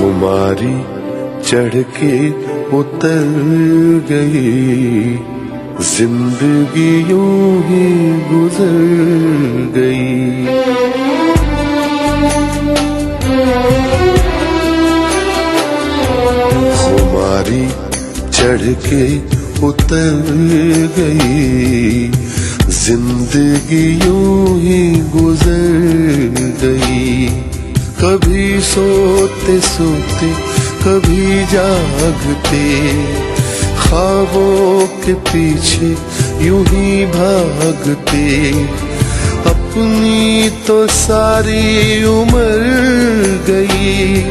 खुमारी चढ़ के उतर गई, जिंदगी यूं ही गुजर गई। खुमारी चढ़ के उतर गई, जिंदगी यूं ही गुजर गई। कभी सोते सोते कभी जागते, ख्वाबों के पीछे यूं ही भागते। अपनी तो सारी उम्र गई,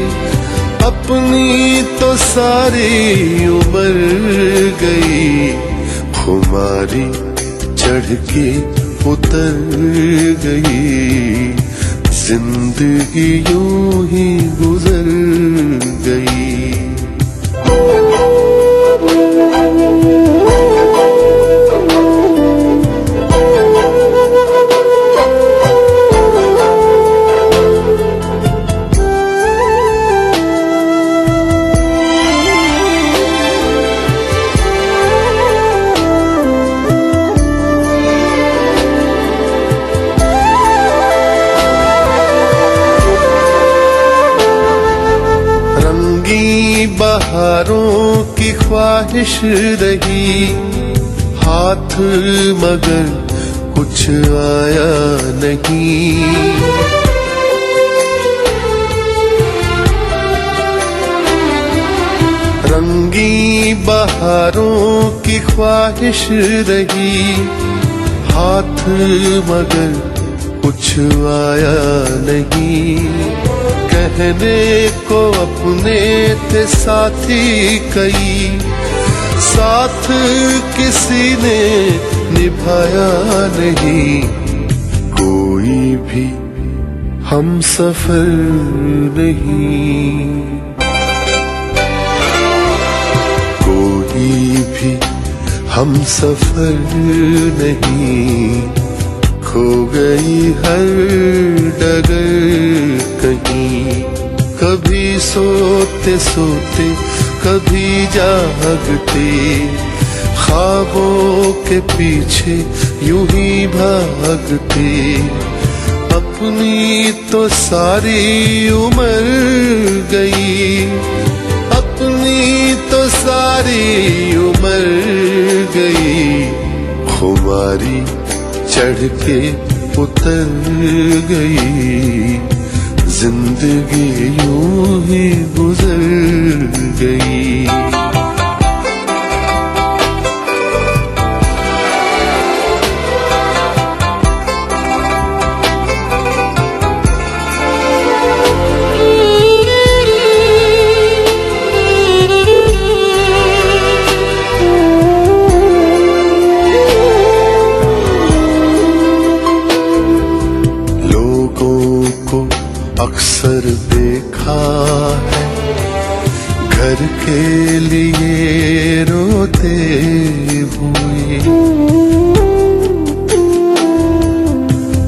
अपनी तो सारी उम्र गई। खुमारी चढ़ के उतर गई, जिंदगी यूं ही गुजर गई। बहारों की ख्वाहिश रही हाथ, मगर कुछ आया नहीं। रंगी बहारों की ख्वाहिश रही हाथ, मगर कुछ आया नहीं। कहने को अपने थे साथी कई, साथ किसी ने निभाया नहीं। कोई भी हम सफर नहीं, कोई भी हम सफर नहीं। खो गई हर डगर कहीं, कभी सोते सोते कभी जागते। ख्वाबों के पीछे यूं ही भागते। अपनी तो सारी उम्र गई, अपनी तो सारी उम्र गई। खुमारी चढ़ के उतर गई, जिंदगी यूं ही गुजर गई। अक्सर देखा है घर के लिए रोते हुए,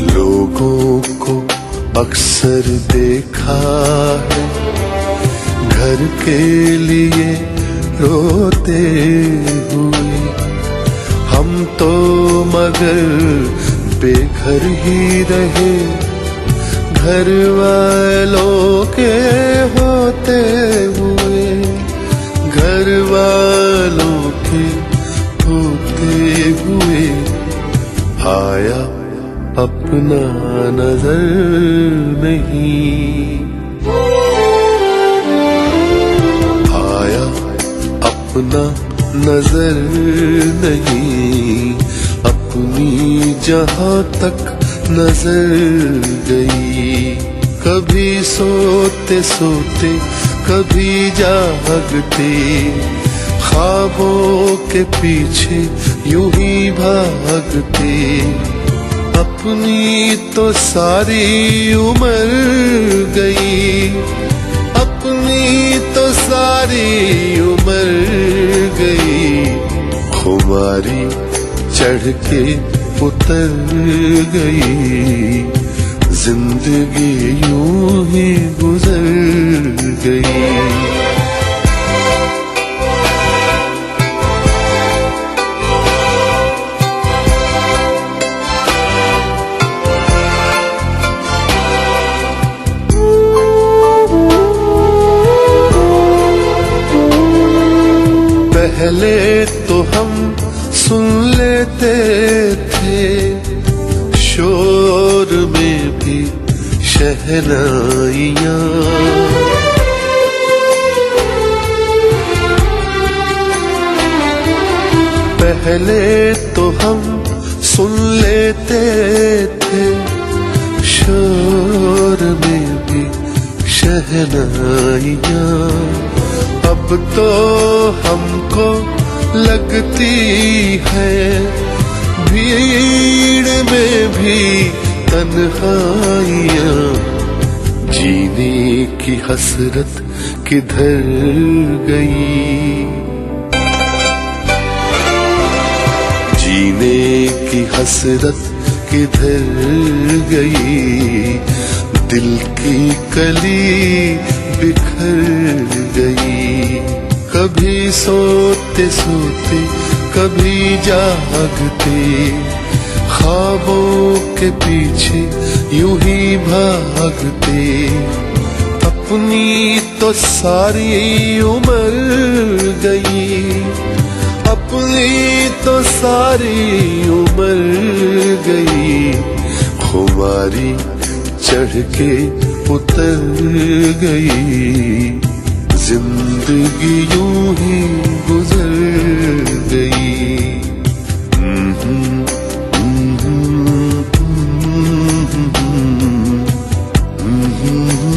लोगों को अक्सर देखा है घर के लिए रोते हुए। हम तो मगर बेघर ही रहे, घर वालों के होते हुए, घर वालों के होते हुए। आया अपना नजर नहीं, आया अपना नजर नहीं। अपनी जहां तक नजर गई, कभी सोते सोते कभी जागते। ख्वाबों के पीछे यूं ही भागते। अपनी तो सारी उम्र गई, अपनी तो सारी उम्र गई। खुमारी चढ़ के उतर गई, जिंदगी यूं ही गुजर गई। पहले तो हम सुन लेते थे शोर में भी शहनाइयाँ। पहले तो हम सुन लेते थे शोर में भी शहनाइयाँ। अब तो हमको लगती है भीड़ में भी तन्हाइयाँ। जीने की हसरत किधर गई, जीने की हसरत किधर गई। दिल की कली बिखर गई। कभी सोते सोते कभी जागते, ख्वाबों के पीछे यूं ही भागते। अपनी तो सारी उम्र गई, अपनी तो सारी उम्र गई। खुमारी चढ़ के उतर गई, जिंदगी यूं ही गुजर गई। Mm-hmm.